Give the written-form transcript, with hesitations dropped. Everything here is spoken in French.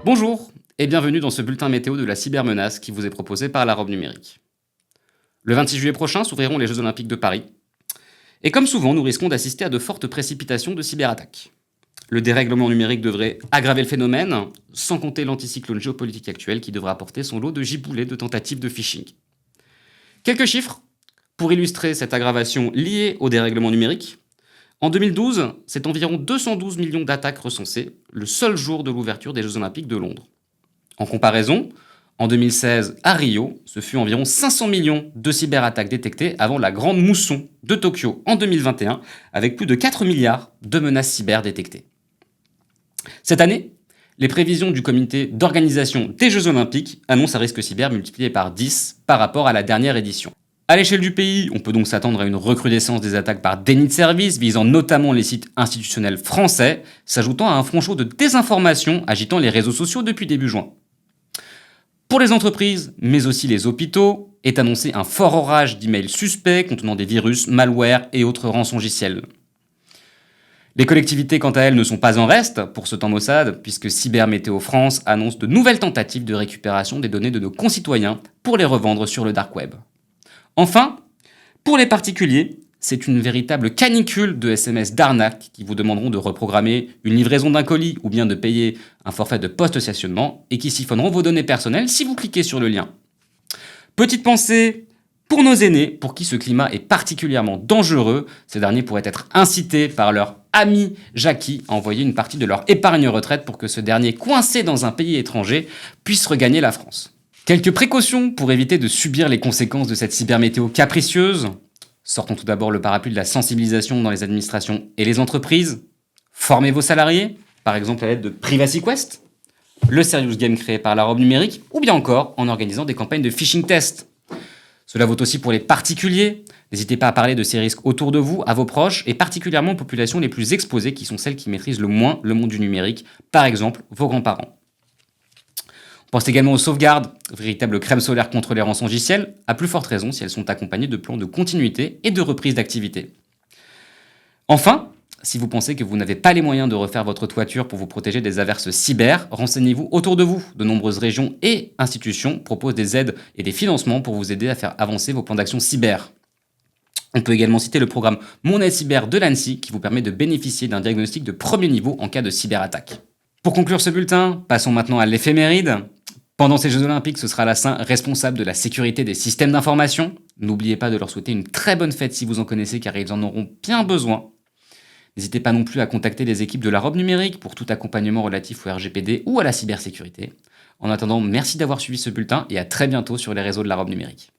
Bonjour et bienvenue dans ce bulletin météo de la cybermenace qui vous est proposé par la Robe Numérique. Le 26 juillet prochain s'ouvriront les Jeux Olympiques de Paris. Et comme souvent, nous risquons d'assister à de fortes précipitations de cyberattaques. Le dérèglement numérique devrait aggraver le phénomène, sans compter l'anticyclone géopolitique actuel qui devra porter son lot de giboulées de tentatives de phishing. Quelques chiffres pour illustrer cette aggravation liée au dérèglement numérique. En 2012, c'est environ 212 millions d'attaques recensées, le seul jour de l'ouverture des Jeux Olympiques de Londres. En comparaison, en 2016, à Rio, ce fut environ 500 millions de cyberattaques détectées avant la grande mousson de Tokyo en 2021, avec plus de 4 milliards de menaces cyber détectées. Cette année, les prévisions du comité d'organisation des Jeux Olympiques annoncent un risque cyber multiplié par 10 par rapport à la dernière édition. À l'échelle du pays, on peut donc s'attendre à une recrudescence des attaques par déni de service, visant notamment les sites institutionnels français, s'ajoutant à un front chaud de désinformation agitant les réseaux sociaux depuis début juin. Pour les entreprises, mais aussi les hôpitaux, est annoncé un fort orage d'emails suspects contenant des virus, malwares et autres rançongiciels. Les collectivités, quant à elles, ne sont pas en reste pour ce temps maussade, puisque Cybermétéo France annonce de nouvelles tentatives de récupération des données de nos concitoyens pour les revendre sur le dark web. Enfin, pour les particuliers, c'est une véritable canicule de SMS d'arnaque qui vous demanderont de reprogrammer une livraison d'un colis ou bien de payer un forfait de post-stationnement et qui siphonneront vos données personnelles si vous cliquez sur le lien. Petite pensée pour nos aînés, pour qui ce climat est particulièrement dangereux. Ces derniers pourraient être incités par leur ami Jackie à envoyer une partie de leur épargne retraite pour que ce dernier, coincé dans un pays étranger, puisse regagner la France. Quelques précautions pour éviter de subir les conséquences de cette cybermétéo capricieuse. Sortons tout d'abord le parapluie de la sensibilisation dans les administrations et les entreprises. Formez vos salariés, par exemple à l'aide de Privacy Quest, le Serious Game créé par la Robe Numérique, ou bien encore en organisant des campagnes de phishing test. Cela vaut aussi pour les particuliers. N'hésitez pas à parler de ces risques autour de vous, à vos proches, et particulièrement aux populations les plus exposées qui sont celles qui maîtrisent le moins le monde du numérique, par exemple vos grands-parents. On pense également aux sauvegardes, véritable crème solaire contre les rançongiciels, à plus forte raison si elles sont accompagnées de plans de continuité et de reprise d'activité. Enfin, si vous pensez que vous n'avez pas les moyens de refaire votre toiture pour vous protéger des averses cyber, renseignez-vous autour de vous. De nombreuses régions et institutions proposent des aides et des financements pour vous aider à faire avancer vos plans d'action cyber. On peut également citer le programme Mon Aide Cyber de l'ANSSI qui vous permet de bénéficier d'un diagnostic de premier niveau en cas de cyberattaque. Pour conclure ce bulletin, passons maintenant à l'éphéméride. Pendant ces Jeux Olympiques, ce sera la Saint responsable de la sécurité des systèmes d'information. N'oubliez pas de leur souhaiter une très bonne fête si vous en connaissez car ils en auront bien besoin. N'hésitez pas non plus à contacter les équipes de la Robe Numérique pour tout accompagnement relatif au RGPD ou à la cybersécurité. En attendant, merci d'avoir suivi ce bulletin et à très bientôt sur les réseaux de la Robe Numérique.